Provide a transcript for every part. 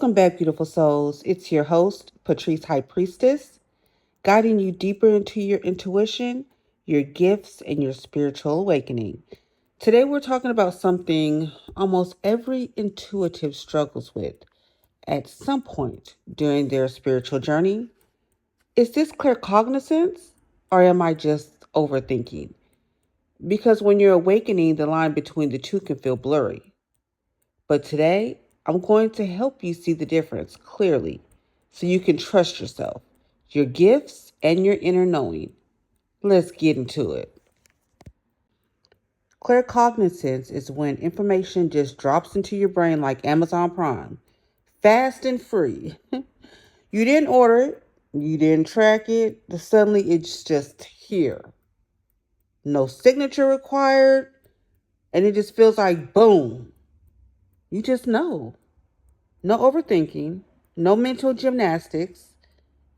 Welcome back, beautiful souls. It's your host, Patrice High Priestess, guiding you deeper into your intuition, your gifts, and your spiritual awakening. Today, we're talking about something almost every intuitive struggles with at some point during their spiritual journey. Is this claircognizance, or am I just overthinking? Because when you're awakening, the line between the two can feel blurry. But today, I'm going to help you see the difference clearly so you can trust yourself, your gifts, and your inner knowing. Let's get into it. Claircognizance is when information just drops into your brain like Amazon Prime, fast and free. You didn't order it, you didn't track it, suddenly it's just here. No signature required, and it just feels like boom. You just know. No overthinking, no mental gymnastics,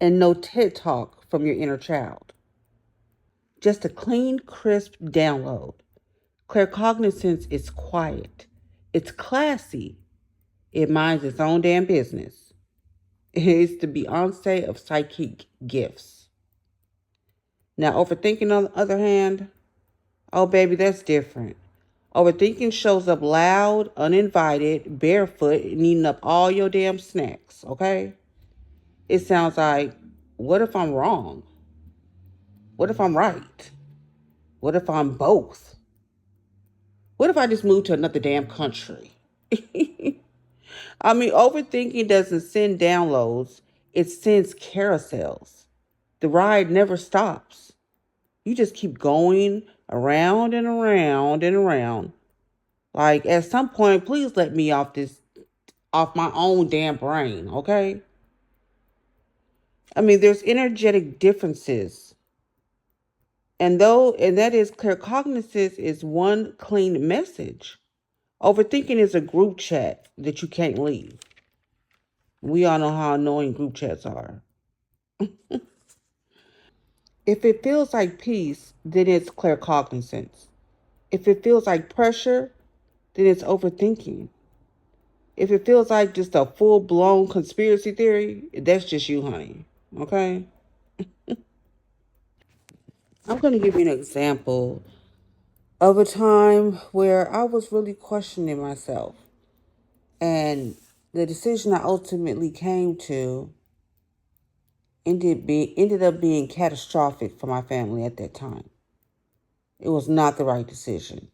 and no TED talk from your inner child. Just a clean, crisp download. Claircognizance is quiet. It's classy. It minds its own damn business. It's the Beyonce of psychic gifts. Now, overthinking, on the other hand, oh, baby, that's different. Overthinking shows up loud, uninvited, barefoot, and eating up all your damn snacks, okay? It sounds like, what if I'm wrong? What if I'm right? What if I'm both? What if I just moved to another damn country? I mean, overthinking doesn't send downloads, it sends carousels. The ride never stops. You just keep going around and around and around. Like, at some point, please let me off my own damn brain, okay? I mean, there's energetic differences. And that is claircognizance is one clean message. Overthinking is a group chat that you can't leave. We all know how annoying group chats are. If it feels like peace, then it's claircognizance. If it feels like pressure, then it's overthinking. If it feels like just a full blown conspiracy theory, that's just you, honey. Okay? I'm going to give you an example of a time where I was really questioning myself. And the decision I ultimately came to ended up being catastrophic for my family at that time. It was not the right decision.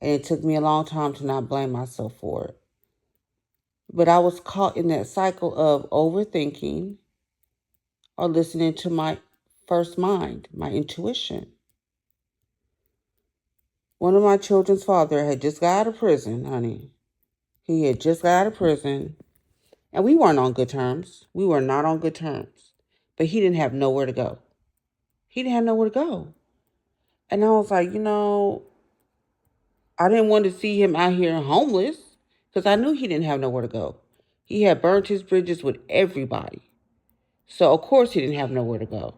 And it took me a long time to not blame myself for it. But I was caught in that cycle of overthinking or listening to my first mind, my intuition. One of my children's father had just got out of prison, honey. He had just got out of prison. And we weren't on good terms. We were not on good terms. But he didn't have nowhere to go. He didn't have nowhere to go. And I was like, I didn't want to see him out here homeless because I knew he didn't have nowhere to go. He had burnt his bridges with everybody. So, of course, he didn't have nowhere to go.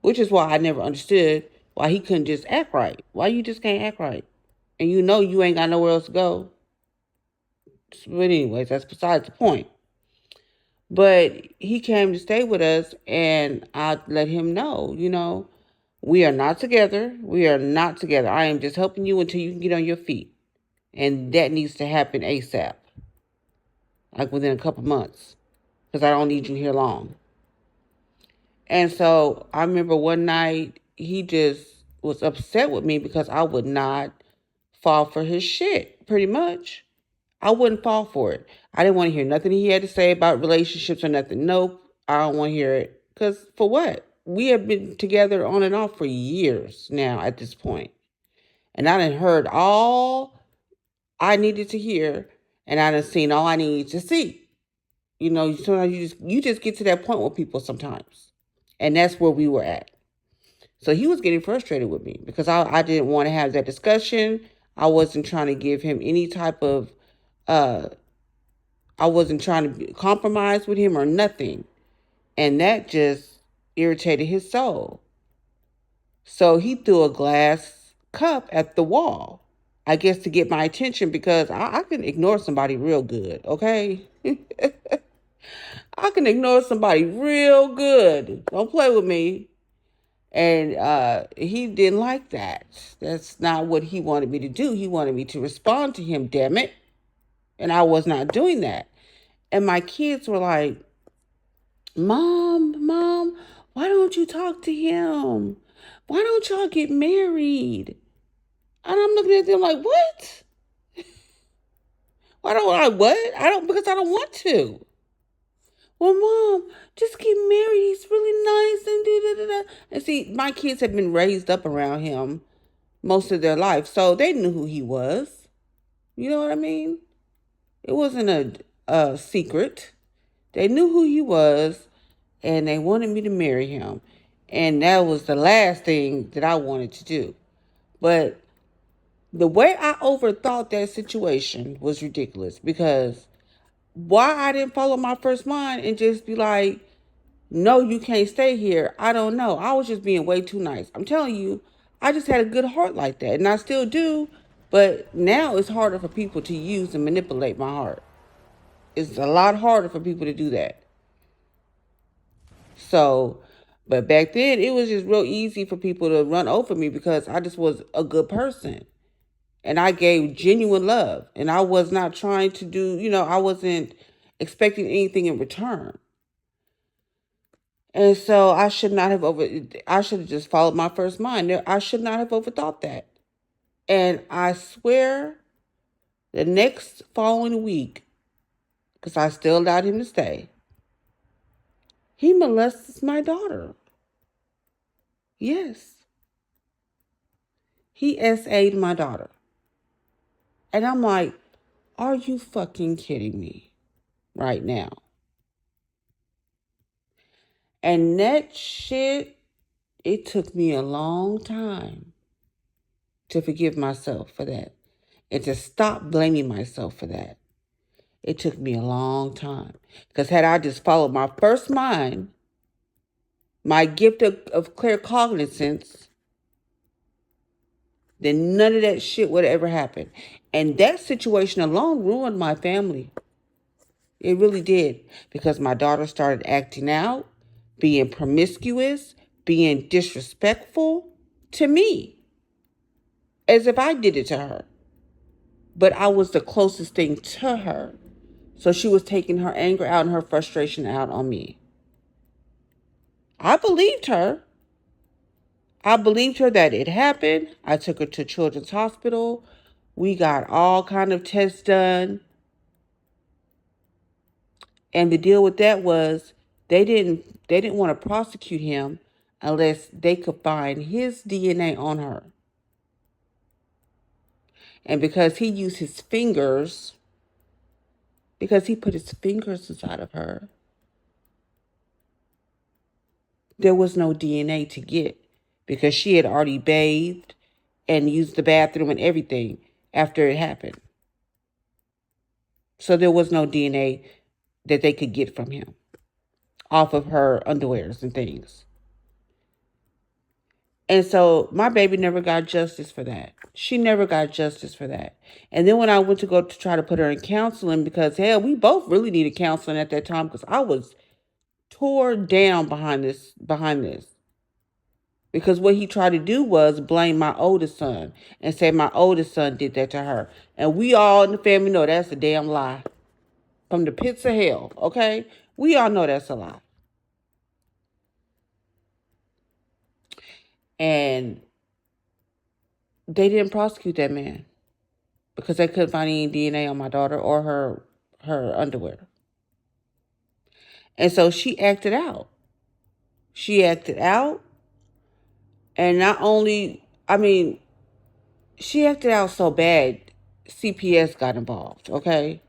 Which is why I never understood why he couldn't just act right. Why you just can't act right? And you know you ain't got nowhere else to go. But anyways, that's besides the point. But he came to stay with us, and I let him know, we are not together. We are not together. I am just helping you until you can get on your feet. And that needs to happen ASAP, like within a couple months, because I don't need you here long. And so I remember one night he just was upset with me because I would not fall for his shit, pretty much. I wouldn't fall for it. I didn't want to hear nothing he had to say about relationships or nothing. Nope, I don't want to hear it. Because for what? We have been together on and off for years now at this point. And I done heard all I needed to hear, and I done seen all I needed to see. Sometimes you just get to that point with people sometimes. And that's where we were at. So he was getting frustrated with me because I didn't want to have that discussion. I wasn't trying to give him any type of I wasn't trying to compromise with him or nothing. And that just irritated his soul. So he threw a glass cup at the wall. I guess to get my attention because I can ignore somebody real good, okay? I can ignore somebody real good. Don't play with me. And he didn't like that. That's not what he wanted me to do. He wanted me to respond to him, damn it. And I was not doing that. And my kids were like, Mom, why don't you talk to him? Why don't y'all get married? And I'm looking at them like, what? Why don't I what? Because I don't want to. Well, Mom, just get married. He's really nice and da da da. And see, my kids have been raised up around him most of their life, so they knew who he was. You know what I mean? It wasn't a secret. They knew who he was, and they wanted me to marry him. And that was the last thing that I wanted to do. But the way I overthought that situation was ridiculous because why I didn't follow my first mind and just be like, no, you can't stay here. I don't know. I was just being way too nice. I'm telling you, I just had a good heart like that. And I still do. But now it's harder for people to use and manipulate my heart. It's a lot harder for people to do that. So, but back then it was just real easy for people to run over me because I just was a good person. And I gave genuine love. And I was not trying to do, I wasn't expecting anything in return. And so I should have just followed my first mind. I should not have overthought that. And I swear the next following week, because I still allowed him to stay, he molests my daughter. Yes. He SA'd my daughter. And I'm like, are you fucking kidding me right now? And that shit, it took me a long time to forgive myself for that and to stop blaming myself for that. It took me a long time. Because had I just followed my first mind, my gift of claircognizance, then none of that shit would have ever happened. And that situation alone ruined my family. It really did. Because my daughter started acting out, being promiscuous, being disrespectful to me. As if I did it to her. But I was the closest thing to her. So she was taking her anger out and her frustration out on me. I believed her. I believed her that it happened. I took her to Children's Hospital. We got all kind of tests done. And the deal with that was they didn't want to prosecute him unless they could find his DNA on her. And because he used his fingers, because he put his fingers inside of her, there was no DNA to get because she had already bathed and used the bathroom and everything after it happened. So there was no DNA that they could get from him off of her underwears and things. And so my baby never got justice for that. She never got justice for that. And then when I went to go to try to put her in counseling, because hell, we both really needed counseling at that time because I was tore down behind this. Because what he tried to do was blame my oldest son and say my oldest son did that to her. And we all in the family know that's a damn lie. From the pits of hell, okay? We all know that's a lie. And they didn't prosecute that man because they couldn't find any DNA on my daughter or her underwear. And so she acted out. She acted out. And not only, she acted out so bad, CPS got involved, okay?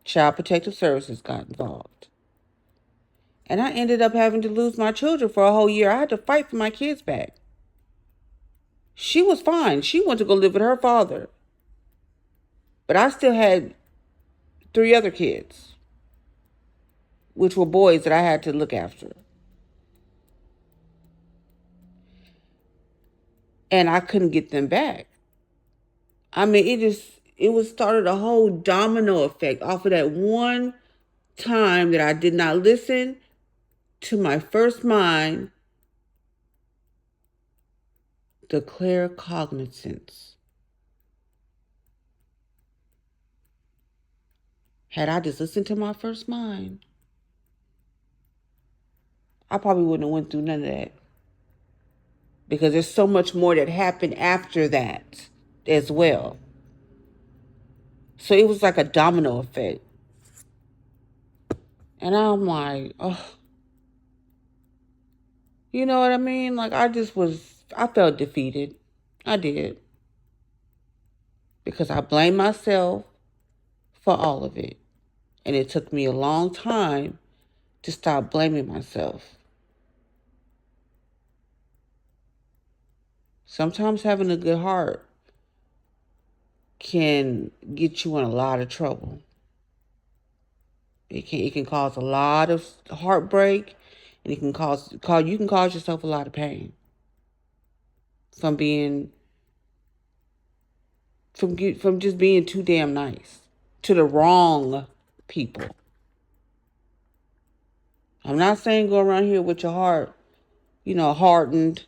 Child Protective Services got involved. And I ended up having to lose my children for a whole year. I had to fight for my kids back. She was fine. She went to go live with her father. But I still had 3 other kids, which were boys that I had to look after. And I couldn't get them back. I mean, it was started a whole domino effect off of that one time that I did not listen to my first mind, the claircognizance. Had I just listened to my first mind, I probably wouldn't have went through none of that. Because there's so much more that happened after that as well. So it was like a domino effect. And I'm like, oh, you know what I mean? Like I felt defeated. I did. Because I blamed myself for all of it. And it took me a long time to stop blaming myself. Sometimes having a good heart can get you in a lot of trouble. It can cause a lot of heartbreak, and it can you can cause yourself a lot of pain from from just being too damn nice to the wrong people. I'm not saying go around here with your heart, hardened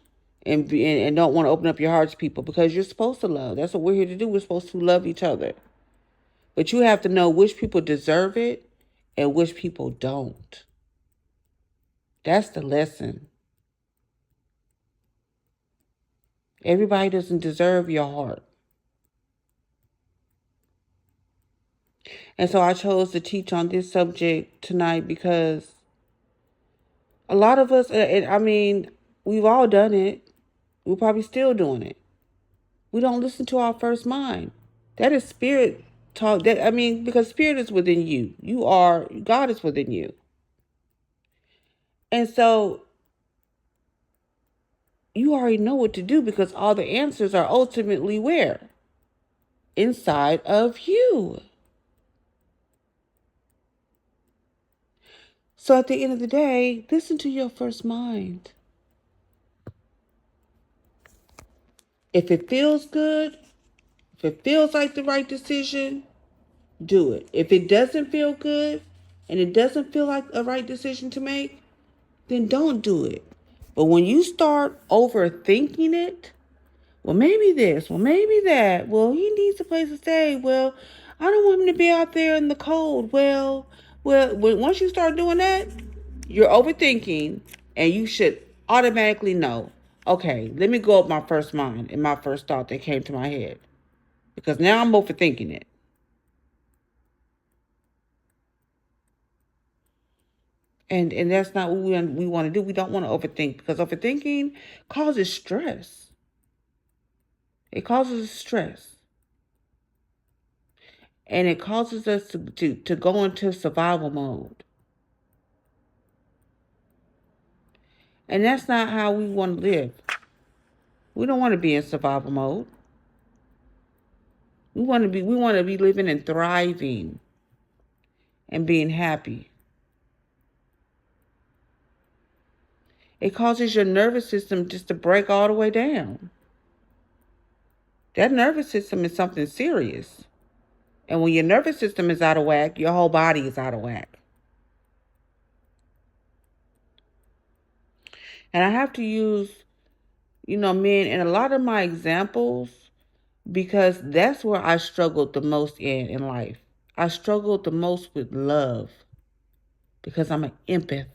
and don't want to open up your heart to people, because you're supposed to love. That's what we're here to do. We're supposed to love each other. But you have to know which people deserve it and which people don't. That's the lesson. Everybody doesn't deserve your heart. And so I chose to teach on this subject tonight because a lot of us, I mean, we've all done it. We're probably still doing it. We don't listen to our first mind. That is spirit talk. Because spirit is within you. God is within you. And so you already know what to do, because all the answers are ultimately where? Inside of you. So at the end of the day, listen to your first mind. If it feels good, if it feels like the right decision, do it. If it doesn't feel good and it doesn't feel like a right decision to make, then don't do it. But when you start overthinking it, well, maybe this, well, maybe that, well, he needs a place to stay, well, I don't want him to be out there in the cold. Once you start doing that, you're overthinking, and you should automatically know, okay, let me go up my first mind and my first thought that came to my head, because now I'm overthinking it. And that's not what we want to do. We don't want to overthink, because overthinking causes stress. It causes stress. And it causes us to go into survival mode. And that's not how we want to live. We don't want to be in survival mode. We want to be living and thriving and being happy. It causes your nervous system just to break all the way down. That nervous system is something serious. And when your nervous system is out of whack, your whole body is out of whack. And I have to use, men in a lot of my examples, because that's where I struggled the most in life. I struggled the most with love, because I'm an empath.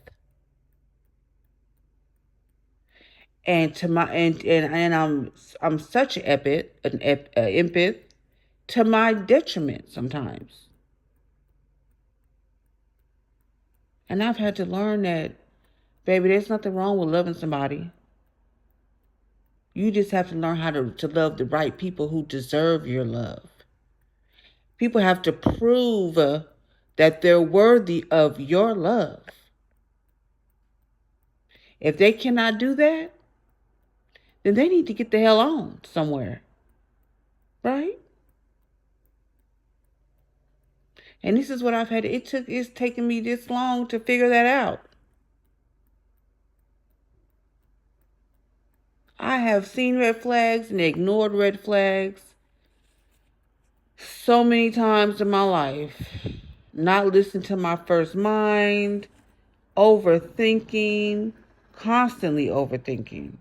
And to my and I'm such an empath to my detriment sometimes. And I've had to learn that, baby, there's nothing wrong with loving somebody. You just have to learn how to love the right people who deserve your love. People have to prove that they're worthy of your love. If they cannot do that, then they need to get the hell on somewhere. Right? And this is what I've had. It's taken me this long to figure that out. I have seen red flags and ignored red flags So many times in my life, not listening to my first mind, overthinking, constantly overthinking.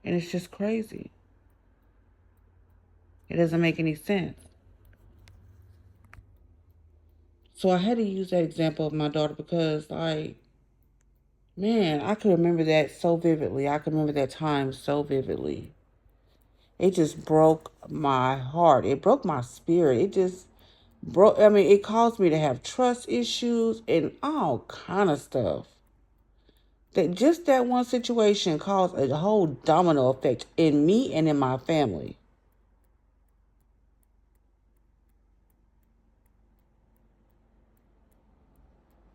And it's just crazy. It doesn't make any sense. So I had to use that example of my daughter because, like, man, I can remember that so vividly. I can remember that time so vividly. It just broke my heart. It broke my spirit. It just broke, I mean, it caused me to have trust issues and all kind of stuff. That just that one situation caused a whole domino effect in me and in my family.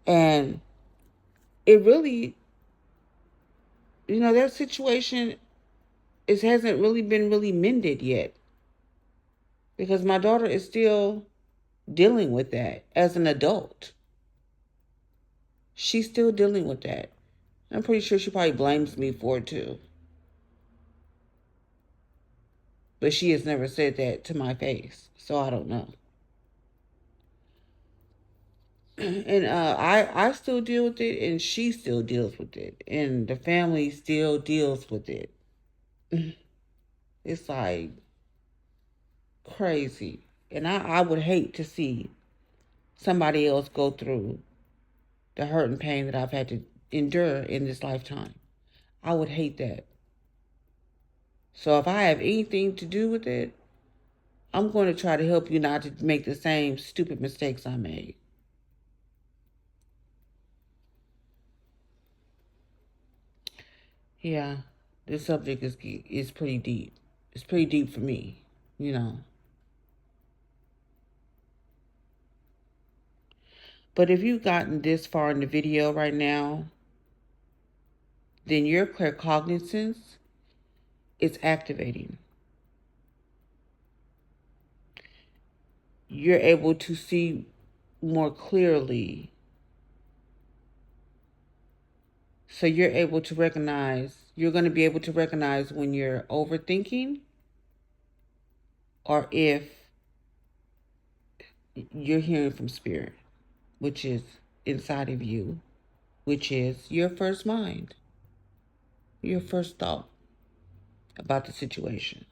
And it really, that situation hasn't really been really mended yet because my daughter is still dealing with that as an adult. She's still dealing with that. I'm pretty sure she probably blames me for it too. But she has never said that to my face, so I don't know. And I still deal with it, and she still deals with it, and the family still deals with it. It's like crazy, and I would hate to see somebody else go through the hurt and pain that I've had to endure in this lifetime. I would hate that. So if I have anything to do with it, I'm going to try to help you not to make the same stupid mistakes I made. Yeah, this subject is pretty deep. It's pretty deep for me, you know. But if you've gotten this far in the video right now, then your claircognizance is activating. You're able to see more clearly. So you're going to be able to recognize when you're overthinking or if you're hearing from spirit, which is inside of you, which is your first mind, your first thought about the situation.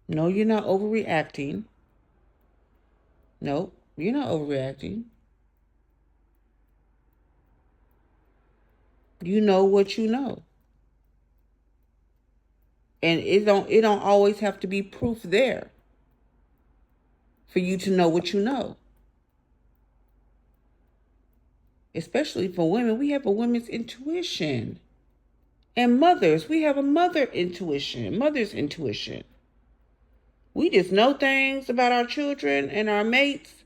No, you're not overreacting. No, you're not overreacting. You know what you know. And it don't always have to be proof there for you to know what you know. Especially for women, we have a women's intuition. And mothers, we have a mother's intuition. We just know things about our children and our mates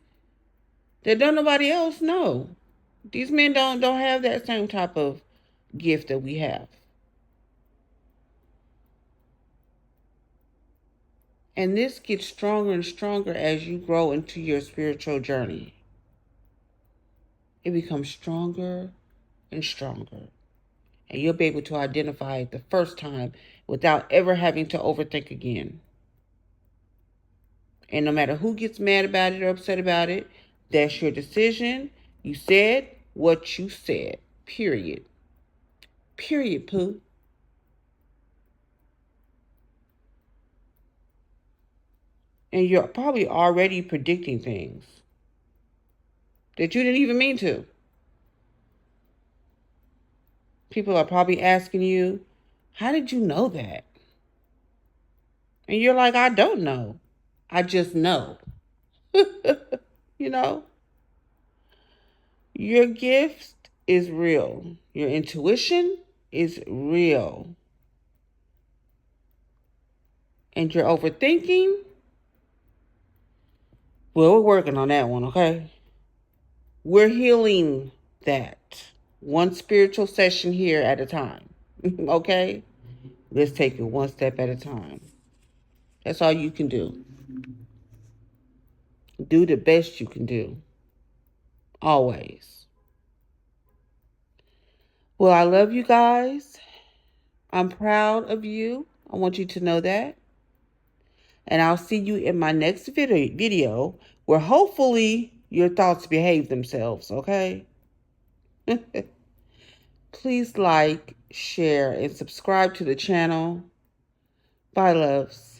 that don't nobody else know. These men don't have that same type of gift that we have. And this gets stronger and stronger as you grow into your spiritual journey. It becomes stronger and stronger. And you'll be able to identify it the first time without ever having to overthink again. And no matter who gets mad about it or upset about it, that's your decision. You said what you said. Period. Period, Pooh. And you're probably already predicting things that you didn't even mean to. People are probably asking you, how did you know that? And you're like, I don't know. I just know. you know, your gift is real. Your intuition is real. And your overthinking, well, we're working on that one, okay? We're healing that one spiritual session here at a time, okay? Let's take it one step at a time. That's all you can do. Do the best you can do. Always. Well, I love you guys. I'm proud of you. I want you to know that. And I'll see you in my next video where hopefully your thoughts behave themselves, okay? Please like, share, and subscribe to the channel. Bye, loves.